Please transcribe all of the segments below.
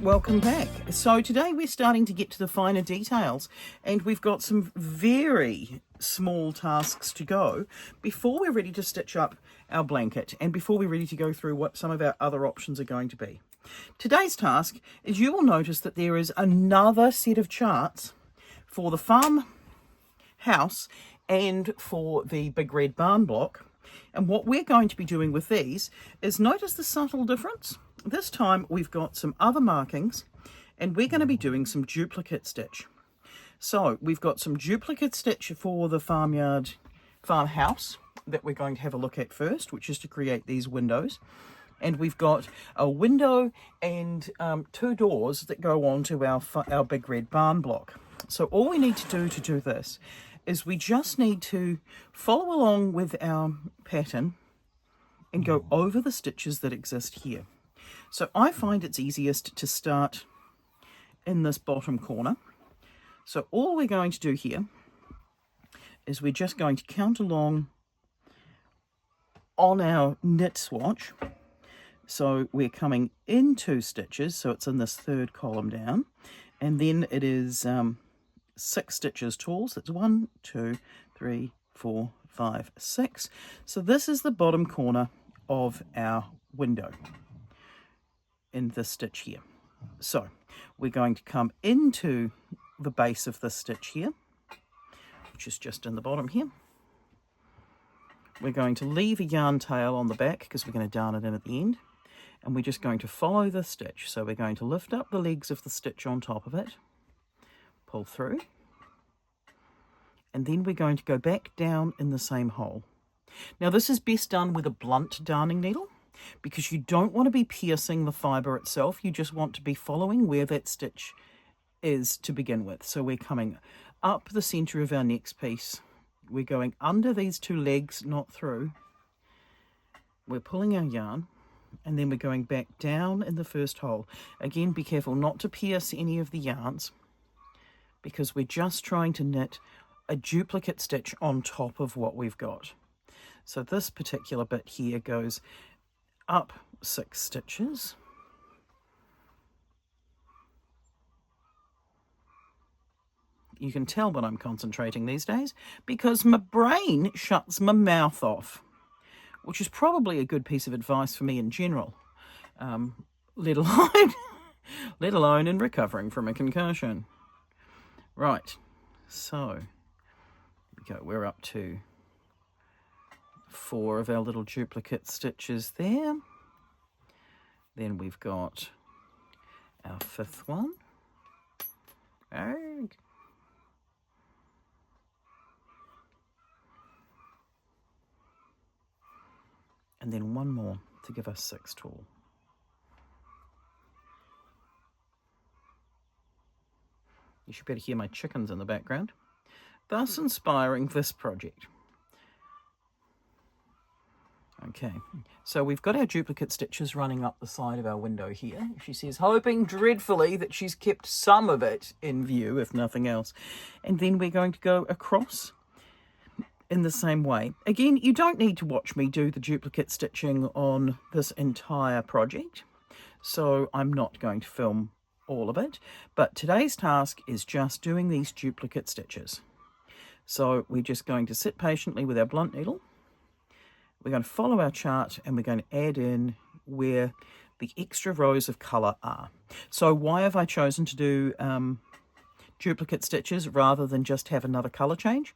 welcome back. So today we're starting to get to the finer details, and we've got some very small tasks to go before we're ready to stitch up our blanket and before we're ready to go through what some of our other options are going to be. Today's task is, you will notice that there is another set of charts for the farmhouse and for the big red barn block. And what we're going to be doing with these is, notice the subtle difference. This time we've got some other markings and we're going to be doing some duplicate stitch. So we've got some duplicate stitch for the farmhouse that we're going to have a look at first, which is to create these windows. And we've got a window and two doors that go on to our big red barn block. So all we need to do this is we just need to follow along with our pattern and go over the stitches that exist here. So I find it's easiest to start in this bottom corner. So all we're going to do here is we're just going to count along on our knit swatch. So we're coming in 2 stitches, so it's in this third column down, and then it is 6 stitches tall, so it's 1, 2, 3, 4, 5, 6. So this is the bottom corner of our window in this stitch here. So we're going to come into the base of this stitch here, which is just in the bottom here. We're going to leave a yarn tail on the back because we're going to darn it in at the end, and we're just going to follow the stitch. So we're going to lift up the legs of the stitch on top of it, pull through, and then we're going to go back down in the same hole. Now this is best done with a blunt darning needle, because you don't want to be piercing the fibre itself, you just want to be following where that stitch is to begin with. So we're coming up the centre of our next piece, we're going under these 2 legs, not through, we're pulling our yarn, and then we're going back down in the first hole. Again, be careful not to pierce any of the yarns, because we're just trying to knit a duplicate stitch on top of what we've got. So this particular bit here goes up 6 stitches. You can tell when I'm concentrating these days because my brain shuts my mouth off, which is probably a good piece of advice for me in general, let alone in recovering from a concussion. Right, so we're up to 4 of our little duplicate stitches there. Then we've got our 5th one. And then 1 more to give us 6 tall. You should better hear my chickens in the background, thus inspiring this project. Okay, so we've got our duplicate stitches running up the side of our window here. She says, hoping dreadfully that she's kept some of it in view, if nothing else. And then we're going to go across in the same way. Again, you don't need to watch me do the duplicate stitching on this entire project, so I'm not going to film all of it. But today's task is just doing these duplicate stitches. So we're just going to sit patiently with our blunt needle. We're going to follow our chart and we're going to add in where the extra rows of colour are. So why have I chosen to do duplicate stitches rather than just have another colour change?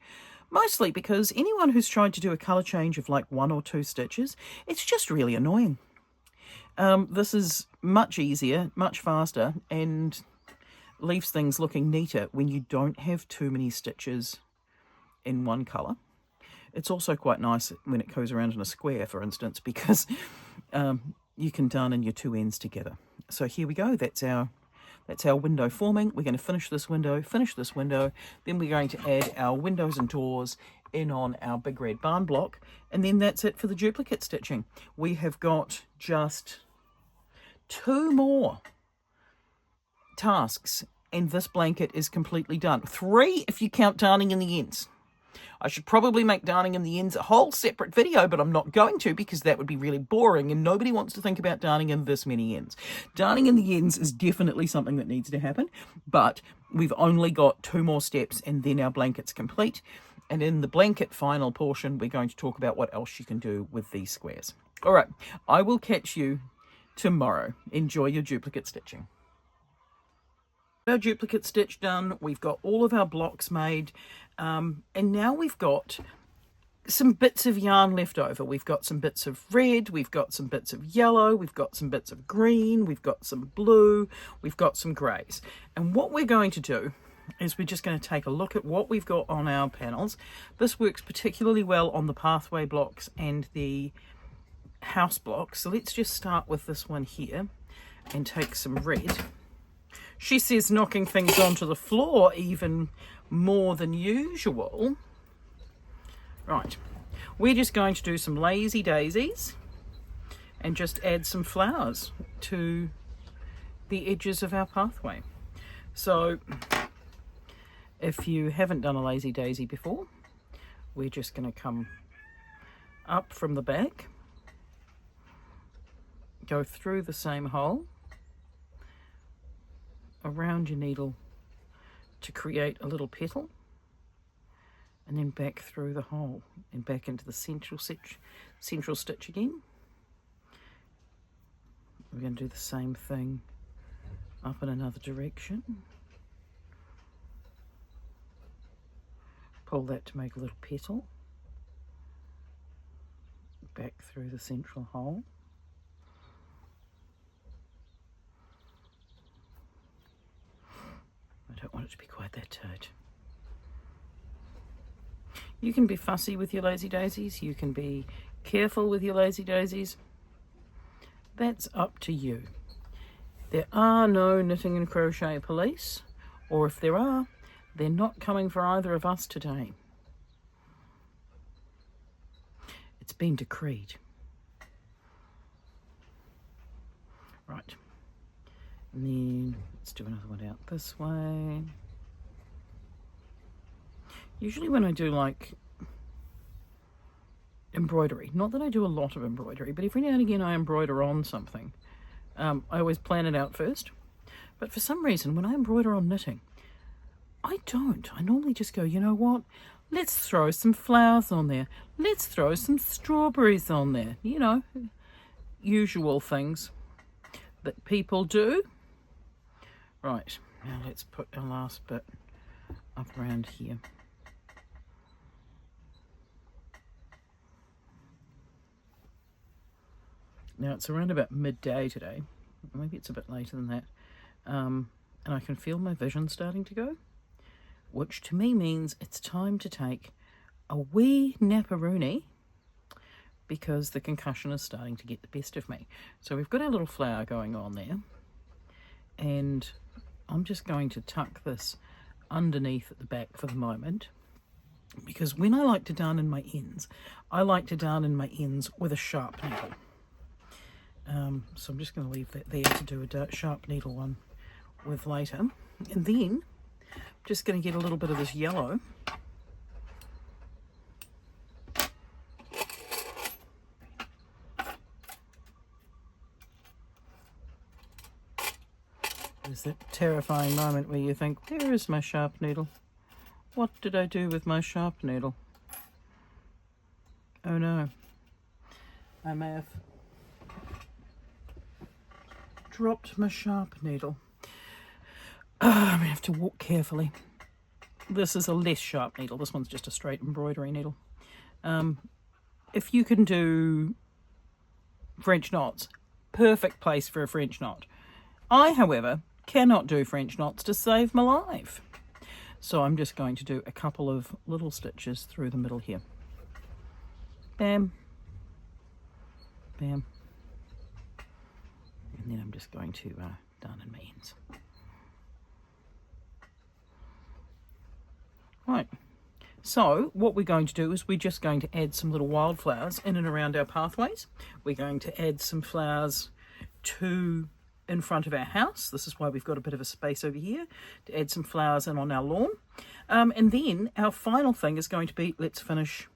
Mostly because anyone who's tried to do a colour change of like 1 or 2 stitches, it's just really annoying. This is much easier, much faster, and leaves things looking neater when you don't have too many stitches in one colour. It's also quite nice when it goes around in a square, for instance, because you can darn in your 2 ends together. So here we go. That's our window forming. We're going to finish this window. Then we're going to add our windows and doors in on our big red barn block, and then that's it for the duplicate stitching. We have got just 2 more tasks, and this blanket is completely done. 3 if you count darning in the ends. I should probably make darning in the ends a whole separate video, but I'm not going to because that would be really boring and nobody wants to think about darning in this many ends. Darning in the ends is definitely something that needs to happen, but we've only got 2 more steps and then our blanket's complete. And in the blanket final portion, we're going to talk about what else you can do with these squares. All right, I will catch you tomorrow. Enjoy your duplicate stitching. Our duplicate stitch done, we've got all of our blocks made, and now we've got some bits of yarn left over. We've got some bits of red, we've got some bits of yellow, we've got some bits of green, we've got some blue, we've got some greys. And what we're going to do is we're just going to take a look at what we've got on our panels. This works particularly well on the pathway blocks and the house blocks. So let's just start with this one here and take some red. She says knocking things onto the floor even more than usual. Right, we're just going to do some lazy daisies and just add some flowers to the edges of our pathway. So if you haven't done a lazy daisy before, we're just going to come up from the back, go through the same hole, around your needle to create a little petal, and then back through the hole and back into the central stitch again. We're going to do the same thing up in another direction. Pull that to make a little petal, back through the central hole. I don't want it to be quite that tight. You can be fussy with your lazy daisies, you can be careful with your lazy daisies. That's up to you. There are no knitting and crochet police, or if there are, they're not coming for either of us today. It's been decreed. Right. And then let's do another one out this way. Usually when I do like embroidery, not that I do a lot of embroidery, but every now and again I embroider on something. I always plan it out first. But for some reason, when I embroider on knitting, I don't. I normally just go, you know what? Let's throw some flowers on there. Let's throw some strawberries on there. You know, usual things that people do. Right, now let's put our last bit up around here. Now it's around about midday today. Maybe it's a bit later than that. And I can feel my vision starting to go, which to me means it's time to take a wee napperoonie because the concussion is starting to get the best of me. So we've got our little flower going on there, and I'm just going to tuck this underneath at the back for the moment, because when I like to darn in my ends, I like to darn in my ends with a sharp needle. So I'm just going to leave that there to do a sharp needle one with later. And then I'm just going to get a little bit of this yellow. There's that terrifying moment where you think, where is my sharp needle? What did I do with my sharp needle? Oh no, I may have dropped my sharp needle. I'm gonna have to walk carefully. This is a less sharp needle. This one's just a straight embroidery needle. If you can do French knots, perfect place for a French knot. I, however, cannot do French knots to save my life. So I'm just going to do a couple of little stitches through the middle here. Bam. Bam. And then I'm just going to darn in my ends. Right. So what we're going to do is we're just going to add some little wildflowers in and around our pathways. We're going to add some flowers to in front of our house. This is why we've got a bit of a space over here to add some flowers in on our lawn. And then our final thing is going to be, let's finish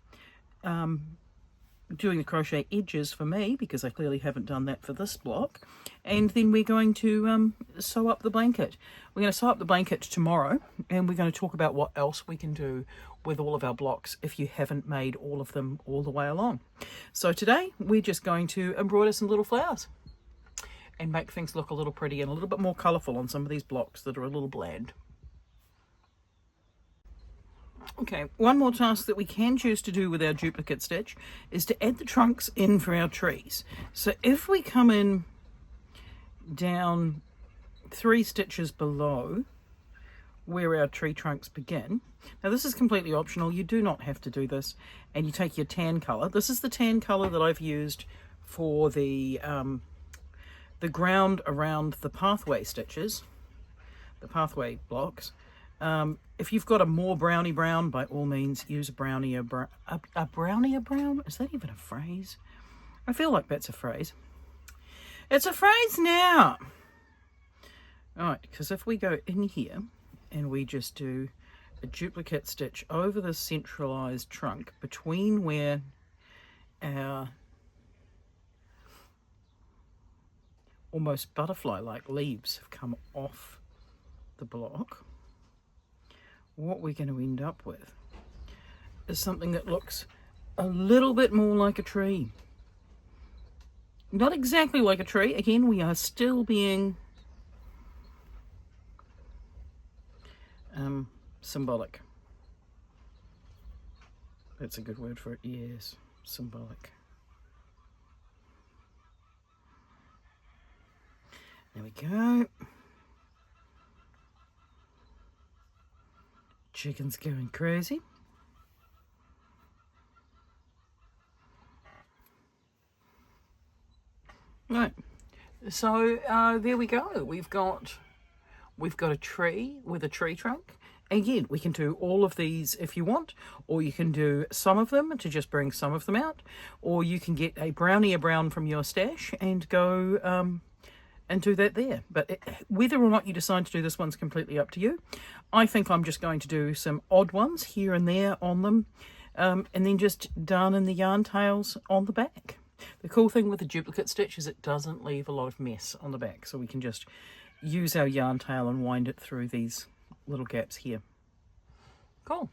doing the crochet edges for me, because I clearly haven't done that for this block. And then we're going to sew up the blanket. We're going to sew up the blanket tomorrow, and we're going to talk about what else we can do with all of our blocks if you haven't made all of them all the way along. So today we're just going to embroider some little flowers and make things look a little pretty and a little bit more colourful on some of these blocks that are a little bland. Okay, one more task that we can choose to do with our duplicate stitch is to add the trunks in for our trees. So if we come in down 3 stitches below where our tree trunks begin, now this is completely optional, you do not have to do this, and you take your tan colour. This is the tan colour that I've used for the ground around the pathway stitches, the pathway blocks. If you've got a more brownie brown, by all means use a brownie brown. Is that even a phrase? I feel like that's a phrase. It's a phrase now. Alright, because if we go in here and we just do a duplicate stitch over the centralized trunk between where our almost butterfly-like leaves have come off the block, what we're going to end up with is something that looks a little bit more like a tree. Not exactly like a tree. Again, we are still being symbolic. That's a good word for it. Yes, symbolic. There we go. Chicken's going crazy. Right, so there we go. We've got a tree with a tree trunk. Again, we can do all of these if you want, or you can do some of them to just bring some of them out, or you can get a brownie brown from your stash and go and do that there. But whether or not you decide to do this one's completely up to you. I think I'm just going to do some odd ones here and there on them, and then just darn in the yarn tails on the back. The cool thing with the duplicate stitch is it doesn't leave a lot of mess on the back, so we can just use our yarn tail and wind it through these little gaps here. Cool.